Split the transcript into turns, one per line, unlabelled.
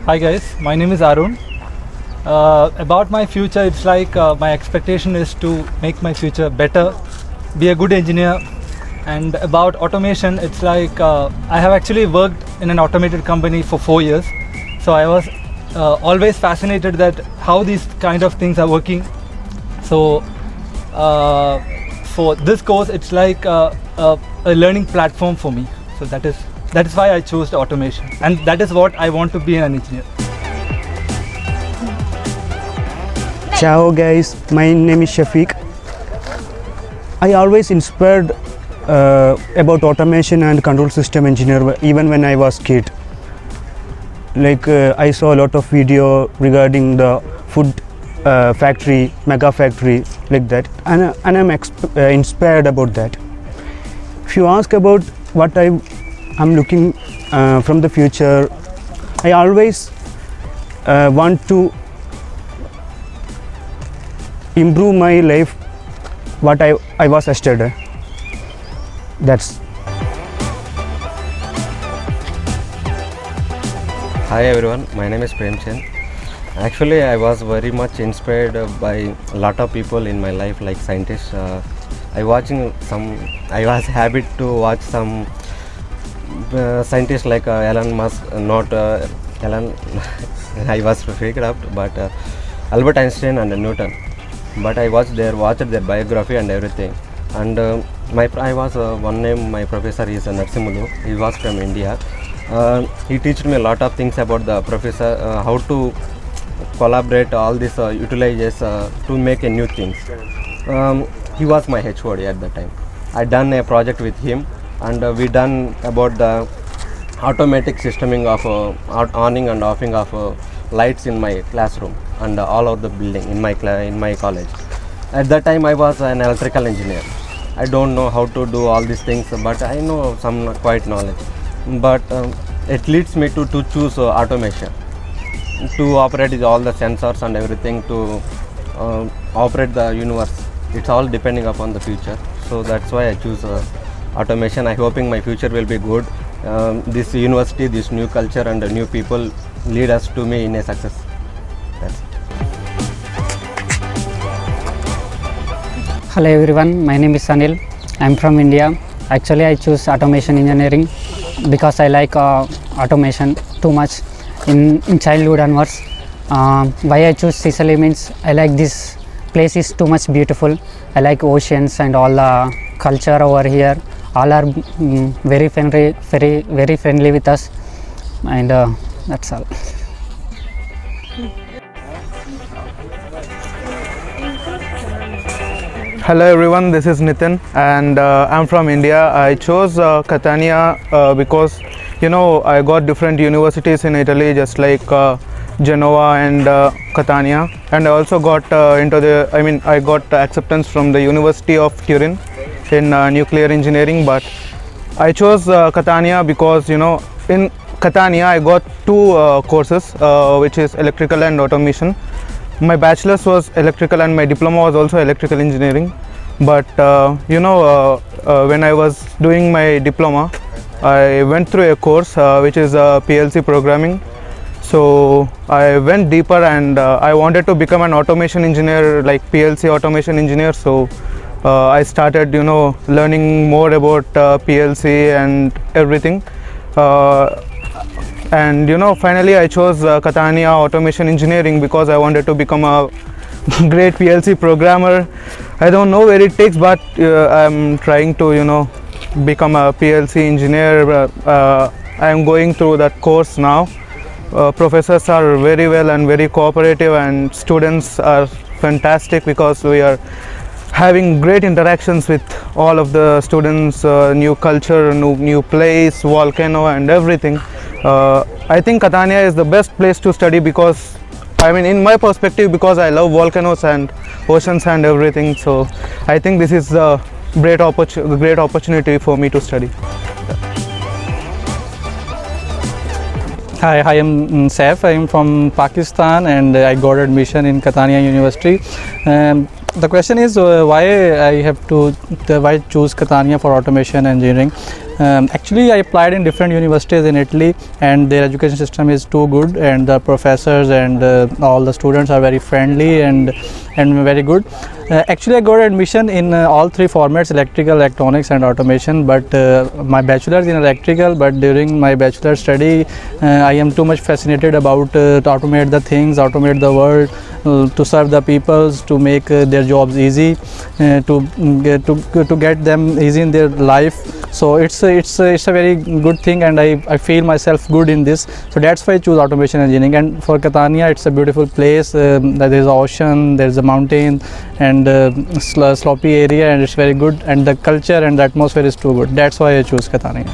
Hi guys, my name is Arun. About my future, it's like my expectation is to make my future better, be a good engineer. And about automation, it's like I have actually worked in an automated company for 4 years. So I was always fascinated that how these kind of things are working. So for this course, it's like a learning platform for me. So that is why I chose the automation, and that is what I want to be an engineer.
Ciao guys, my name is Shafiq. I always inspired about automation and control system engineer even when I was kid. Like I saw a lot of video regarding the food factory, mega factory, like that, and I'm inspired about that. If you ask about what I'm looking from the future, I always want to improve my life what I was yesterday. That's.
Hi everyone, my name is Premchand. Actually, I was very much inspired by a lot of people in my life, like scientists. I was habit to watch some scientists like Elon Musk, not Elon. I was freaked out, but Albert Einstein and Newton. But I watched their biography and everything. And I was one name. My professor is Narsimulu. He was from India. He taught me a lot of things about the professor, how to collaborate all this utilizes to make a new things. He was my HOD at that time. I done a project with him, and we done about the automatic systeming of onning and offing of lights in my classroom and all over the building in my college. At that time I was an electrical engineer. I don't know how to do all these things, but I know some quite knowledge. But it leads me to choose automation, to operate all the sensors and everything, to operate the universe. It's all depending upon the future. So that's why I choose automation. I'm hoping my future will be good. This university, this new culture and the new people lead us to me in a success. That's it.
Hello everyone, my name is Anil. I'm from India. Actually, I choose automation engineering because I like automation too much in childhood onwards. Why I choose Sicily means I like this place is too much beautiful. I like oceans and all the culture over here. All are very friendly with us, and that's all.
Hello everyone, this is Nitin, and I'm from India. I chose Catania because I got different universities in Italy, just like Genoa and Catania, and I also got I got acceptance from the University of Turin in nuclear engineering. But I chose Catania because in Catania I got two courses, which is electrical and automation. My bachelor's was electrical and my diploma was also electrical engineering. But when I was doing my diploma, I went through a course which is PLC programming. So I went deeper, and I wanted to become an automation engineer, like PLC automation engineer. So I started learning more about PLC and everything. And finally I chose Catania automation engineering because I wanted to become a great PLC programmer. I don't know where it takes, but I'm trying to become a PLC engineer. I am going through that course now. Professors are very well and very cooperative, and students are fantastic because we are having great interactions with all of the students, new culture, new place, volcano and everything. I think Catania is the best place to study because, in my perspective, because I love volcanoes and oceans and everything. So I think this is a great opportunity for me to study.
Hi, I am Saif. I am from Pakistan and I got admission in Catania University. The question is why choose Catania for automation engineering.
Actually, I applied in different universities in Italy, and their education system is too good, and the professors and all the students are very friendly and very good. Actually, I got admission in all three formats: electrical, electronics, and automation. But my bachelor's in electrical. But during my bachelor study, I am too much fascinated about to automate the things, automate the world, to serve the peoples, to make their jobs easy, to get them easy in their life. So it's a very good thing, and I feel myself good in this. So that's why I choose automation engineering. And for Catania, it's a beautiful place. There is ocean, there is a mountain, and slopey area, and it's very good. And the culture and the atmosphere is too good. That's why I choose Catania.